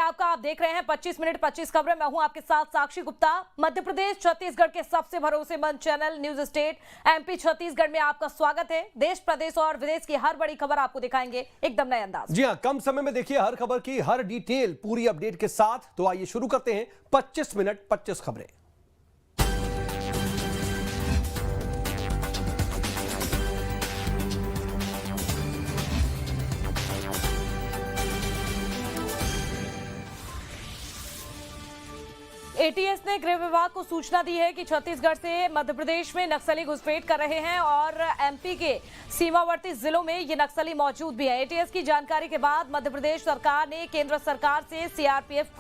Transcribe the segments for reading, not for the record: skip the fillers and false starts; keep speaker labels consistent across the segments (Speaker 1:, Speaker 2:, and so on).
Speaker 1: आपका। आप देख रहे हैं 25 मिनट 25 खबरें। मैं हूं आपके साथ साक्षी गुप्ता। मध्य प्रदेश छत्तीसगढ़ के सबसे भरोसेमंद channel news state MP Chhattisgarh में आपका स्वागत है। देश प्रदेश और विदेश की हर बड़ी खबर आपको दिखाएंगे एकदम नए अंदाज।
Speaker 2: जी हां, कम समय में देखिए हर खबर की हर डिटेल पूरी अपडेट के साथ। तो आइए शुरू करते हैं 25 मिनट 25 खबरें।
Speaker 1: एटीएस ने गृह विभाग को सूचना दी है कि छत्तीसगढ़ से मध्य प्रदेश में नक्सली घुसपैठ कर रहे हैं और एमपी के सीमावर्ती जिलों में ये नक्सली मौजूद भी है। एटीएस की जानकारी के बाद मध्य प्रदेश सरकार ने केंद्र सरकार से सीआरपीएफ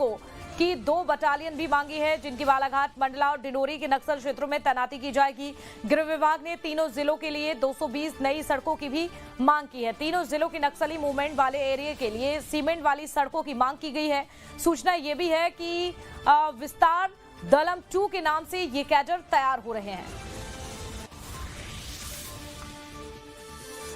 Speaker 1: की 2 बटालियन भी मांगी है, जिनकी बालाघाट, मंडला और डिंडोरी के नक्सल क्षेत्रों में तैनाती की जाएगी। गृह विभाग ने तीनों जिलों के लिए 220 नई सड़कों की भी मांग की है। तीनों जिलों की नक्सली मूवमेंट वाले एरिया के लिए सीमेंट वाली सड़कों की मांग की गई है। सूचना ये भी है कि विस्तार दलम 2 के नाम से ये कैडर तैयार हो रहे हैं।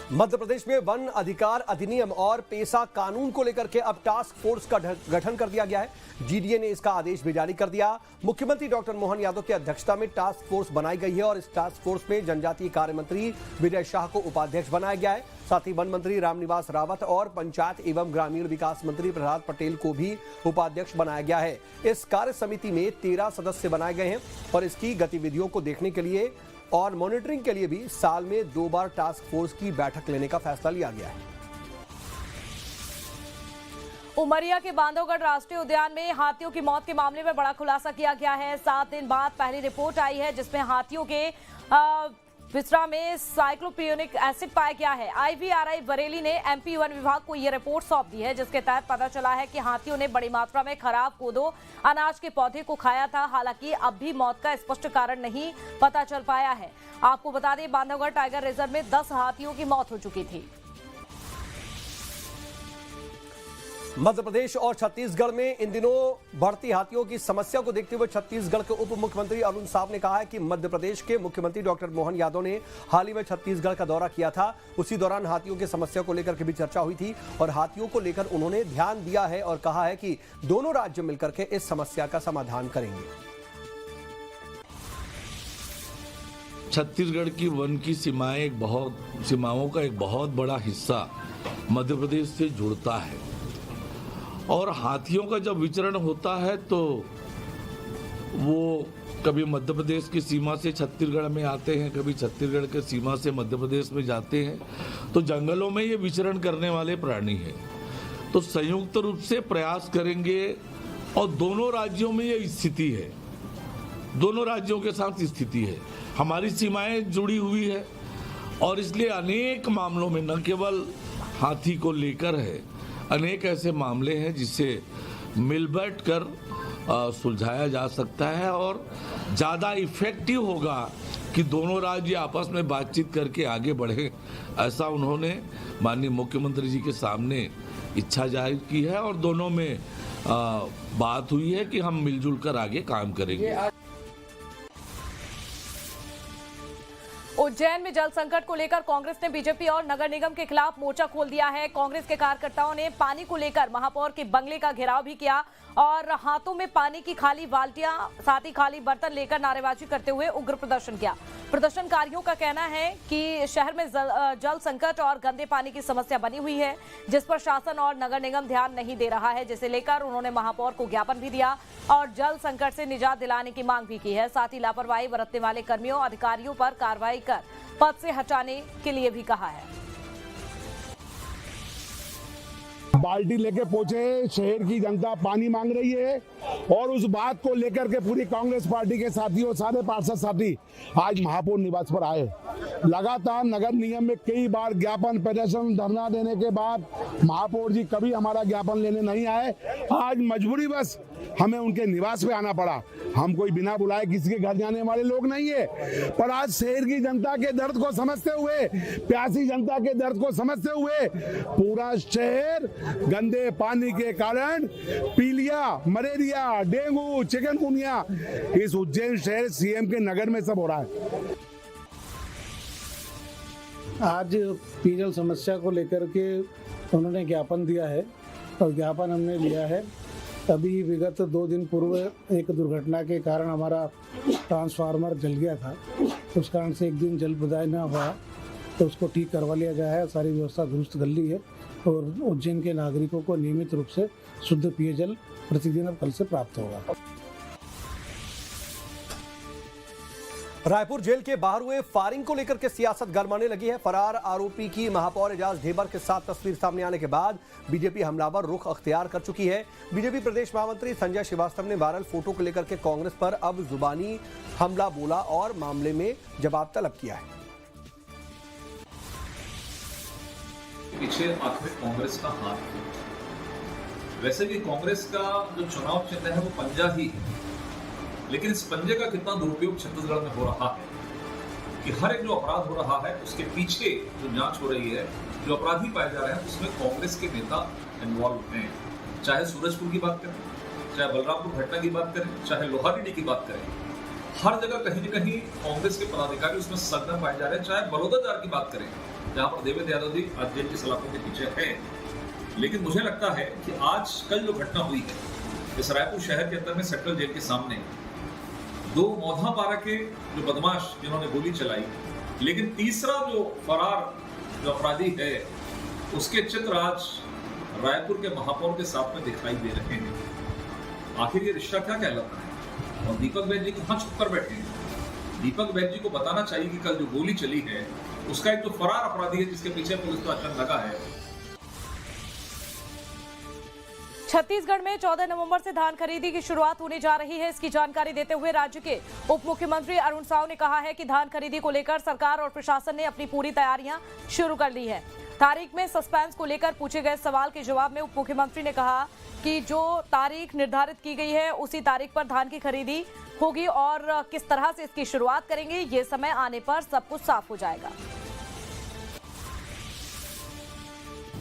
Speaker 2: मध्य प्रदेश में वन अधिकार अधिनियम और पेशा कानून को लेकर के अब टास्क फोर्स का गठन कर दिया गया है। जीडीए ने इसका आदेश भी जारी कर दिया। मुख्यमंत्री डॉक्टर मोहन यादव की अध्यक्षता में टास्क फोर्स बनाई गई है और इस टास्क फोर्स में जनजातीय कार्य मंत्री विजय शाह को उपाध्यक्ष बनाया गया है। साथ ही वन मंत्री रामनिवास रावत और पंचायत एवं ग्रामीण विकास मंत्री प्रहलाद पटेल को भी उपाध्यक्ष बनाया गया है। इस कार्य समिति में 13 सदस्य बनाए गए हैं और इसकी गतिविधियों को देखने के लिए और मॉनिटरिंग के लिए भी साल में 2 बार टास्क फोर्स की बैठक लेने का फैसला लिया गया है।
Speaker 1: उमरिया के बांधवगढ़ राष्ट्रीय उद्यान में हाथियों की मौत के मामले में बड़ा खुलासा किया गया है। 7 दिन बाद पहली रिपोर्ट आई है जिसमें हाथियों के विसरा में साइक्लोपियोनिक एसिड पाया गया है। आईवीआरआई बरेली ने एमपी वन विभाग को यह रिपोर्ट सौंप दी है, जिसके तहत पता चला है कि हाथियों ने बड़ी मात्रा में खराब कोदो अनाज के पौधे को खाया था। हालांकि अब भी मौत का स्पष्ट कारण नहीं पता चल पाया है। आपको बता दें, बांधवगढ़ टाइगर रिजर्व में 10 हाथियों की मौत हो चुकी थी।
Speaker 2: मध्य प्रदेश और छत्तीसगढ़ में इन दिनों बढ़ती हाथियों की समस्या को देखते हुए छत्तीसगढ़ के उप मुख्यमंत्री अरुण साव ने कहा है कि मध्य प्रदेश के मुख्यमंत्री डॉक्टर मोहन यादव ने हाल ही में छत्तीसगढ़ का दौरा किया था। उसी दौरान हाथियों की समस्या को लेकर के भी चर्चा हुई थी और हाथियों को लेकर उन्होंने ध्यान दिया है और कहा है कि दोनों राज्य मिलकर के इस समस्या का समाधान करेंगे।
Speaker 3: छत्तीसगढ़ की वन की सीमाओं का एक बहुत बड़ा हिस्सा मध्य प्रदेश से जुड़ता है और हाथियों का जब विचरण होता है तो वो कभी मध्य प्रदेश की सीमा से छत्तीसगढ़ में आते हैं, कभी छत्तीसगढ़ के सीमा से मध्य प्रदेश में जाते हैं। तो जंगलों में ये विचरण करने वाले प्राणी हैं। तो संयुक्त रूप से प्रयास करेंगे और दोनों राज्यों में ये स्थिति है, दोनों राज्यों के साथ स्थिति है। हमारी सीमाएं जुड़ी हुई है और इसलिए अनेक मामलों में न केवल हाथी को लेकर है, अनेक ऐसे मामले हैं जिसे मिल बैठ कर सुलझाया जा सकता है और ज़्यादा इफेक्टिव होगा कि दोनों राज्य आपस में बातचीत करके आगे बढ़े। ऐसा उन्होंने माननीय मुख्यमंत्री जी के सामने इच्छा जाहिर की है और दोनों में बात हुई है कि हम मिलजुल कर आगे काम करेंगे।
Speaker 1: उज्जैन में जल संकट को लेकर कांग्रेस ने बीजेपी और नगर निगम के खिलाफ मोर्चा खोल दिया है। कांग्रेस के कार्यकर्ताओं ने पानी को लेकर महापौर के बंगले का घेराव भी किया और हाथों में पानी की खाली बाल्टियां साथ ही खाली बर्तन लेकर नारेबाजी करते हुए उग्र प्रदर्शन किया। प्रदर्शनकारियों का कहना है कि शहर में जल संकट और गंदे पानी की समस्या बनी हुई है, जिस पर शासन और नगर निगम ध्यान नहीं दे रहा है, जिसे लेकर उन्होंने महापौर को ज्ञापन भी दिया और जल संकट से निजात दिलाने की मांग भी की है। साथ ही लापरवाही बरतने वाले कर्मियों अधिकारियों पर कार्रवाई कर पद से हटाने के लिए भी कहा है।
Speaker 4: बाल्टी लेके पहुंचे, शहर की जनता पानी मांग रही है और उस बात को लेकर के पूरी कांग्रेस पार्टी के साथियों, सारे पार्षद साथी आज महापौर निवास पर आए। लगातार नगर निगम में कई बार ज्ञापन, प्रदर्शन, धरना देने के बाद महापौर जी कभी हमारा ज्ञापन लेने नहीं आए। आज मजबूरी बस हमें उनके निवास पे आना पड़ा। हम कोई बिना बुलाए किसी के घर जाने वाले लोग नहीं है, पर आज शहर की जनता के दर्द को समझते हुए, प्यासी जनता के दर्द को समझते हुए पूरा शहर गंदे पानी के कारण पीलिया, मलेरिया, डेंगू, चिकनगुनिया इस उज्जैन शहर सीएम के नगर में सब हो रहा है।
Speaker 5: आज पेयजल समस्या को लेकर के उन्होंने ज्ञापन दिया है और ज्ञापन हमने लिया है अभी विगत 2 दिन पूर्व एक दुर्घटना के कारण हमारा ट्रांसफार्मर जल गया था। उस कारण से एक दिन जल प्रदाय न हुआ, तो उसको ठीक करवा लिया गया है। सारी व्यवस्था दुरुस्त कर ली है और उज्जैन के नागरिकों को नियमित रूप से शुद्ध पेयजल प्रतिदिन अब कल से प्राप्त होगा।
Speaker 2: रायपुर जेल के बाहर हुए फायरिंग को लेकर के सियासत गरमाने लगी है। फरार आरोपी की महापौर एजाज ढेबर के साथ तस्वीर सामने आने के बाद बीजेपी हमलावर रुख अख्तियार कर चुकी है। बीजेपी प्रदेश महामंत्री संजय श्रीवास्तव ने वायरल फोटो को लेकर के कांग्रेस पर अब जुबानी हमला बोला और मामले में जवाब तलब किया है।
Speaker 6: पीछे आखिर कांग्रेस का हाथ है। वैसे भी कांग्रेस का जो चुनाव चिन्ह है वो पंजा ही है, लेकिन इस पंजे का कितना दुरुपयोग छत्तीसगढ़ में हो रहा है कि हर एक जो अपराध हो रहा है उसके पीछे जो जांच हो रही है, जो अपराधी पाए जा रहे हैं, उसमें कांग्रेस के नेता इन्वॉल्व हैं। चाहे सूरजपुर की बात करें, चाहे बलरामपुर घटना की बात करें, चाहे लोहारीडी की बात करें, हर जगह कहीं न कहीं कांग्रेस के पदाधिकारी उसमें संलग्न पाए जा रहे हैं। चाहे बलौदाजार की बात करें, जहां पर देवेंद्र यादव जी आज जेल की सलाखों के पीछे है। लेकिन मुझे लगता है कि आज कल जो घटना हुई है इस रायपुर शहर के अंदर में सेंट्रल जेल के सामने, 2 मौधापारा के जो बदमाश जिन्होंने गोली चलाई, लेकिन तीसरा जो फरार जो अपराधी है उसके चित्र आज रायपुर के महापौर के साथ में दिखाई दे रहे हैं। आखिर ये रिश्ता क्या कहलाता है? और दीपक बैज जी कहाँ छुप कर बैठे हैं? दीपक बैज जी को बताना चाहिए कि कल जो गोली चली है उसका एक जो फरार अपराधी है जिसके पीछे पुलिस का अचन लगा है।
Speaker 1: छत्तीसगढ़ में 14 नवंबर से धान खरीदी की शुरुआत होने जा रही है। इसकी जानकारी देते हुए राज्य के उप मुख्यमंत्री अरुण साव ने कहा है कि धान खरीदी को लेकर सरकार और प्रशासन ने अपनी पूरी तैयारियां शुरू कर ली है। तारीख में सस्पेंस को लेकर पूछे गए सवाल के जवाब में उप मुख्यमंत्री ने कहा कि जो तारीख निर्धारित की गई है उसी तारीख पर धान की खरीदी होगी और किस तरह से इसकी शुरुआत करेंगे ये समय आने पर सब कुछ साफ हो जाएगा।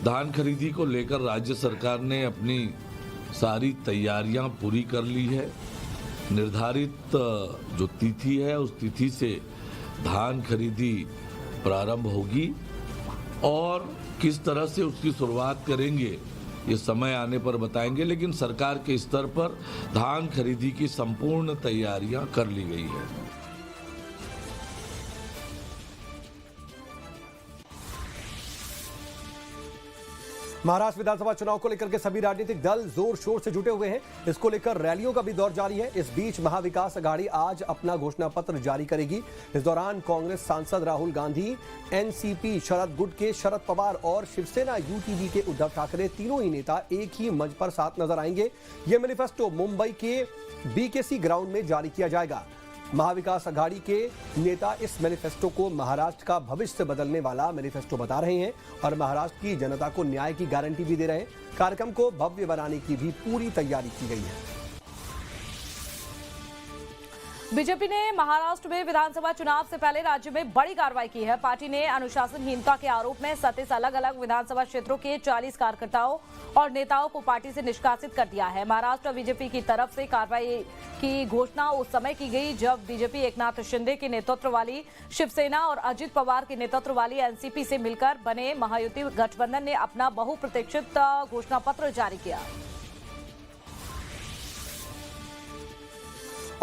Speaker 3: धान खरीदी को लेकर राज्य सरकार ने अपनी सारी तैयारियां पूरी कर ली है। निर्धारित जो तिथि है उस तिथि से धान खरीदी प्रारंभ होगी और किस तरह से उसकी शुरुआत करेंगे ये समय आने पर बताएंगे, लेकिन सरकार के स्तर पर धान खरीदी की संपूर्ण तैयारियां कर ली गई है।
Speaker 2: महाराष्ट्र विधानसभा चुनाव को लेकर के सभी राजनीतिक दल जोर शोर से जुटे हुए हैं। इसको लेकर रैलियों का भी दौर जारी है। इस बीच महाविकास अघाड़ी आज अपना घोषणा पत्र जारी करेगी। इस दौरान कांग्रेस सांसद राहुल गांधी, एनसीपी शरद गुट के शरद पवार और शिवसेना यूटीवी के उद्धव ठाकरे तीनों ही नेता एक ही मंच पर साथ नजर आएंगे। यह मैनिफेस्टो मुंबई के बीकेसी ग्राउंड में जारी किया जाएगा। महाविकास अघाड़ी के नेता इस मैनिफेस्टो को महाराष्ट्र का भविष्य बदलने वाला मैनिफेस्टो बता रहे हैं और महाराष्ट्र की जनता को न्याय की गारंटी भी दे रहे हैं। कार्यक्रम को भव्य बनाने की भी पूरी तैयारी की गई है।
Speaker 1: बीजेपी ने महाराष्ट्र में विधानसभा चुनाव से पहले राज्य में बड़ी कार्रवाई की है। पार्टी ने अनुशासनहीनता के आरोप में 37 अलग अलग विधानसभा क्षेत्रों के 40 कार्यकर्ताओं और नेताओं को पार्टी से निष्कासित कर दिया है। महाराष्ट्र बीजेपी की तरफ से कार्रवाई की घोषणा उस समय की गई जब बीजेपी एकनाथ शिंदे के नेतृत्व वाली शिवसेना और अजित पवार के नेतृत्व वाली एनसीपी से मिलकर बने महायुति गठबंधन ने अपना बहुप्रतीक्षित घोषणा पत्र जारी किया।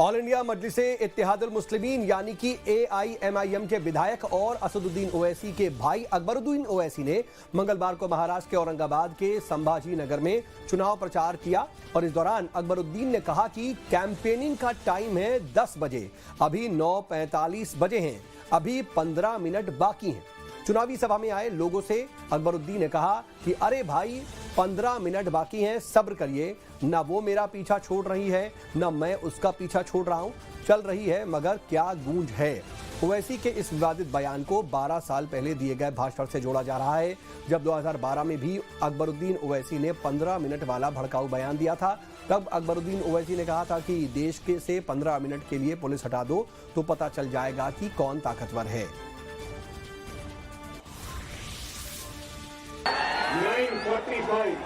Speaker 2: ऑल इंडिया मजलिसे इत्तेहादुल मुस्लिमीन यानी कि AIMIM के विधायक और असदुद्दीन ओवैसी के भाई अकबरुद्दीन ओवैसी ने मंगलवार को महाराष्ट्र के औरंगाबाद के संभाजी नगर में चुनाव प्रचार किया और इस दौरान अकबरुद्दीन ने कहा कि कैंपेनिंग का टाइम है 10 बजे, अभी 9:45 बजे हैं, अभी 15 मिनट बाकी हैं। चुनावी सभा में आए लोगों से अकबरुद्दीन ने कहा कि अरे भाई 15 मिनट बाकी हैं, सब्र करिए, ना वो मेरा पीछा छोड़ रही है ना मैं उसका पीछा छोड़ रहा हूं, चल रही है मगर क्या गूंज है। ओवैसी के इस विवादित बयान को 12 साल पहले दिए गए भाषण से जोड़ा जा रहा है जब 2012 में भी अकबरुद्दीन ओवैसी ने 15 मिनट वाला भड़काऊ बयान दिया था। तब अकबरुद्दीन ओवैसी ने कहा था कि देश के से 15 मिनट के लिए पुलिस हटा दो तो पता चल जाएगा कि कौन ताकतवर है।
Speaker 7: 9:45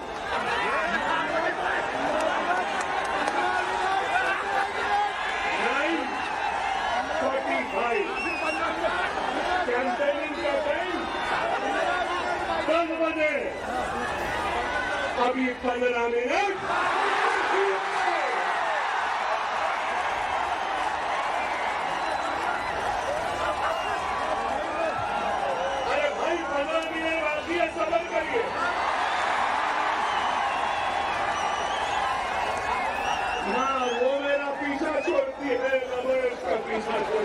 Speaker 7: कैंपेनिंग का टाइम 10 बजे, अभी 15 मिनट ना वो मेरा पीछा छोड़ती है ना मैं उसका पीछा छोड़ती